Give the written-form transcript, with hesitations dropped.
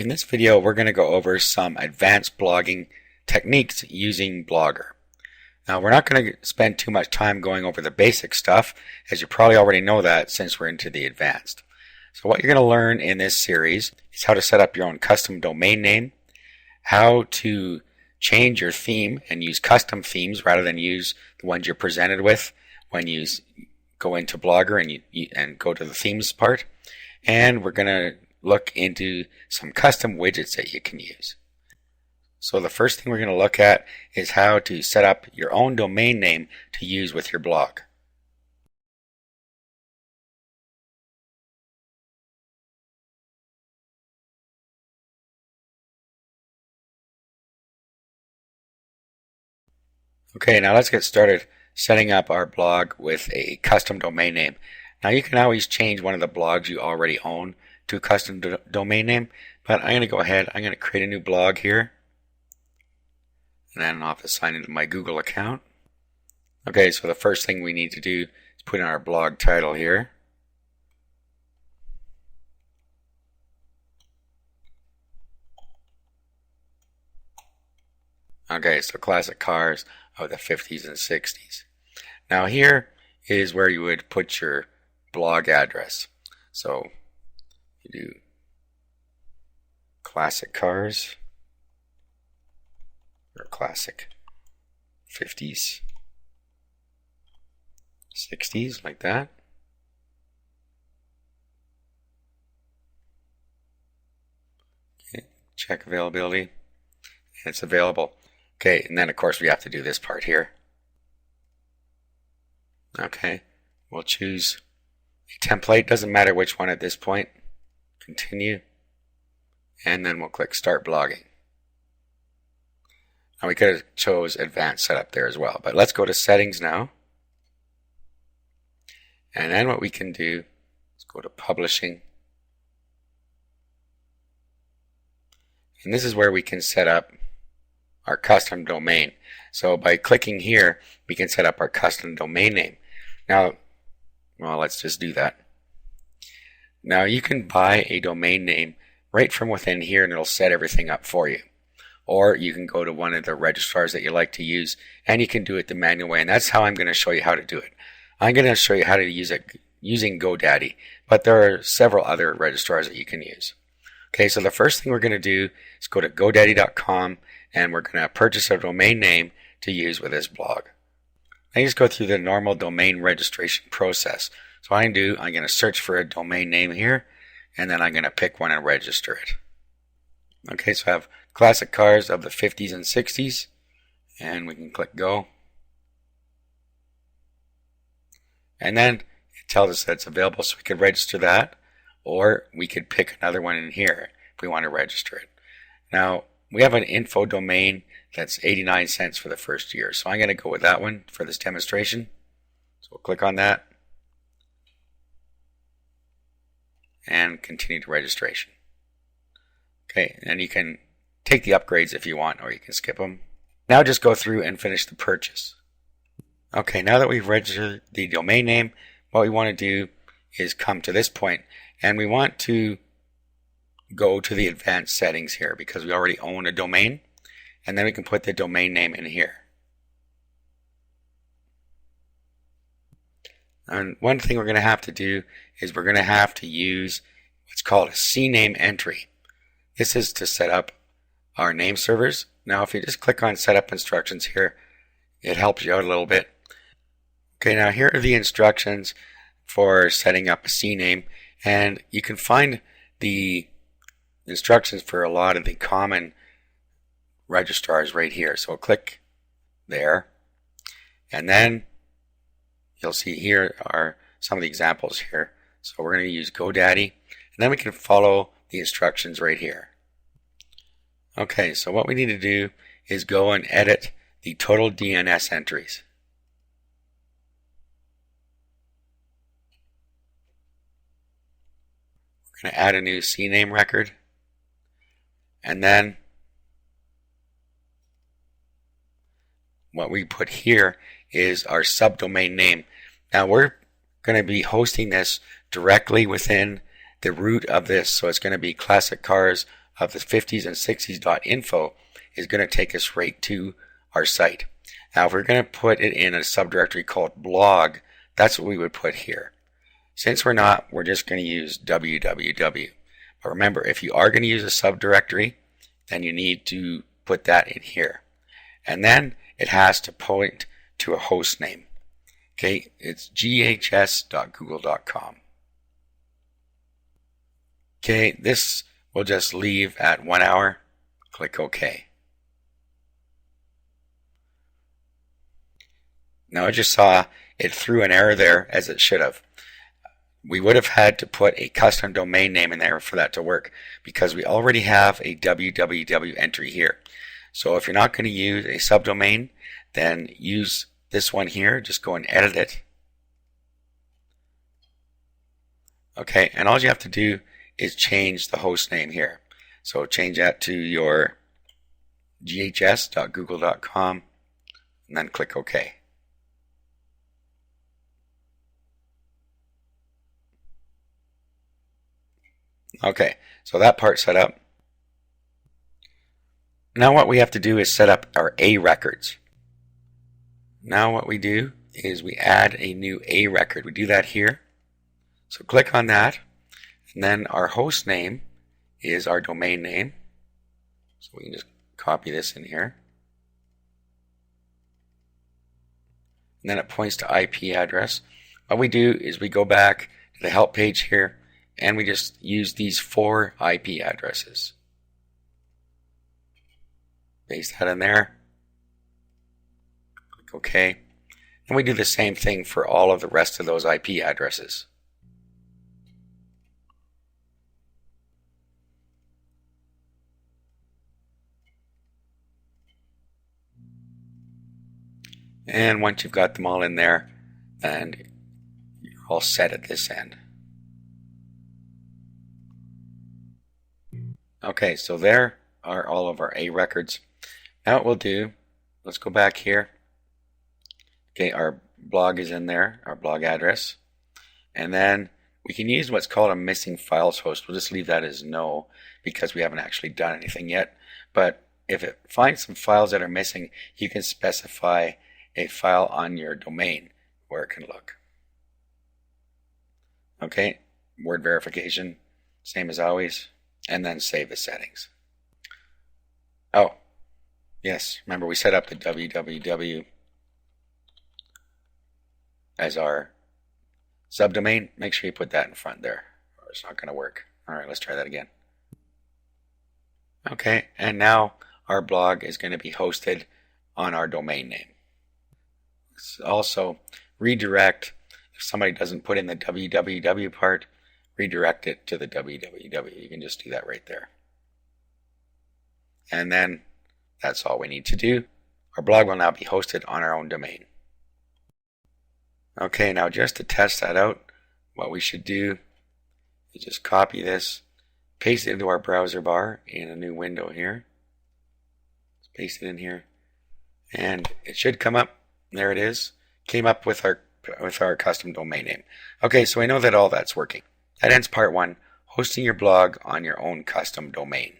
In this video, we're going to go over some advanced blogging techniques using Blogger. Now, we're not going to spend too much time going over the basic stuff, as you probably already know that since we're into the advanced. So what you're going to learn in this series is how to set up your own custom domain name, how to change your theme and use custom themes rather than use the ones you're presented with when you go into Blogger and go to the themes part. And we're going to look into some custom widgets that you can use. So the first thing we're going to look at is how to set up your own domain name to use with your blog. Okay, now let's get started setting up our blog with a custom domain name. Now you can always change one of the blogs you already own to a custom domain name, but I'm going to go ahead, I'm going to create a new blog here, and then I'll have to sign into my Google account. Okay, so the first thing we need to do is put in our blog title here. Okay, so classic cars of the 50s and 60s. Now here is where you would put your blog address. So you do classic cars or classic 50s, 60s, like that. Okay, check availability, and it's available. Okay, and then of course we have to do this part here. Okay, we'll choose a template, doesn't matter which one at this point. Continue, and then we'll click Start Blogging. Now we could have chose Advanced Setup there as well, but let's go to Settings now. And then what we can do is go to Publishing. And this is where we can set up our custom domain. So by clicking here, we can set up our custom domain name. Now, well, let's just do that. Now you can buy a domain name right from within here and it'll set everything up for you. Or you can go to one of the registrars that you like to use and you can do it the manual way. And that's how I'm going to show you how to do it. I'm going to show you how to use it using GoDaddy, but there are several other registrars that you can use. Okay, so the first thing we're going to do is go to GoDaddy.com and we're going to purchase a domain name to use with this blog. Now you just go through the normal domain registration process. So what I'm going to do, I'm going to search for a domain name here, and then I'm going to pick one and register it. Okay, so I have classic cars of the 50s and 60s, and we can click Go. And then it tells us that it's available, so we could register that, or we could pick another one in here if we want to register it. Now, we have an info domain that's 89 cents for the first year. So I'm going to go with that one for this demonstration. So we'll click on that and continue to registration. Okay, and you can take the upgrades if you want, or you can skip them. Now just go through and finish the purchase. Okay, now that we've registered the domain name, what we want to do is come to this point, and we want to go to the advanced settings here because we already own a domain, and then we can put the domain name in here. And one thing we're going to have to do is we're going to have to use what's called a CNAME entry. This is to set up our name servers. Now if you just click on setup instructions here, it helps you out a little bit. Okay, now here are the instructions for setting up a CNAME, and you can find the instructions for a lot of the common registrars right here. So click there, and then you'll see here are some of the examples here. So we're going to use GoDaddy, and then we can follow the instructions right here. Okay, so what we need to do is go and edit the total DNS entries. We're going to add a new CNAME record, and then what we put here is our subdomain name. Now we're going to be hosting this directly within the root of this, so it's going to be Classic Cars of the 50s and 60s.info is going to take us right to our site. Now, if we're going to put it in a subdirectory called blog, that's what we would put here. Since we're not, we're just going to use www. But remember, if you are going to use a subdirectory, then you need to put that in here. And then it has to point to a host name. Okay, it's ghs.google.com. Okay, this will just leave at 1 hour. Click OK. Now I just saw it threw an error there, as it should have. We would have had to put a custom domain name in there for that to work, because we already have a www entry here. So if you're not going to use a subdomain, then use this one here. Just go and edit it. Okay, and all you have to do is change the host name here. So change that to your ghs.google.com and then click OK. Okay, so that part's set up. Now what we have to do is set up our A records. Now what we do is we add a new A record. We do that here. So click on that, and then our host name is our domain name. So we can just copy this in here. And then it points to IP address. What we do is we go back to the help page here, and we just use these 4 IP addresses. Paste that in there. Click OK. And we do the same thing for all of the rest of those IP addresses. And once you've got them all in there, and you're all set at this end. Okay, so there are all of our A records. Now what we'll do, let's go back here. Okay, our blog is in there, our blog address. And then we can use what's called a missing files host. We'll just leave that as no, because we haven't actually done anything yet. But if it finds some files that are missing, you can specify a file on your domain where it can look. Okay, word verification, same as always, and then save the settings. Oh, yes, remember we set up the www as our subdomain. Make sure you put that in front there, or it's not going to work. All right, let's try that again. Okay, and now our blog is going to be hosted on our domain name. Also, redirect, if somebody doesn't put in the www part, redirect it to the www. You can just do that right there. And then that's all we need to do. Our blog will now be hosted on our own domain. Okay, now just to test that out, what we should do is just copy this, paste it into our browser bar in a new window here. Let's paste it in here, and it should come up. There it is. Came up with our custom domain name. Okay, so we know that all that's working. That ends part 1, hosting your blog on your own custom domain.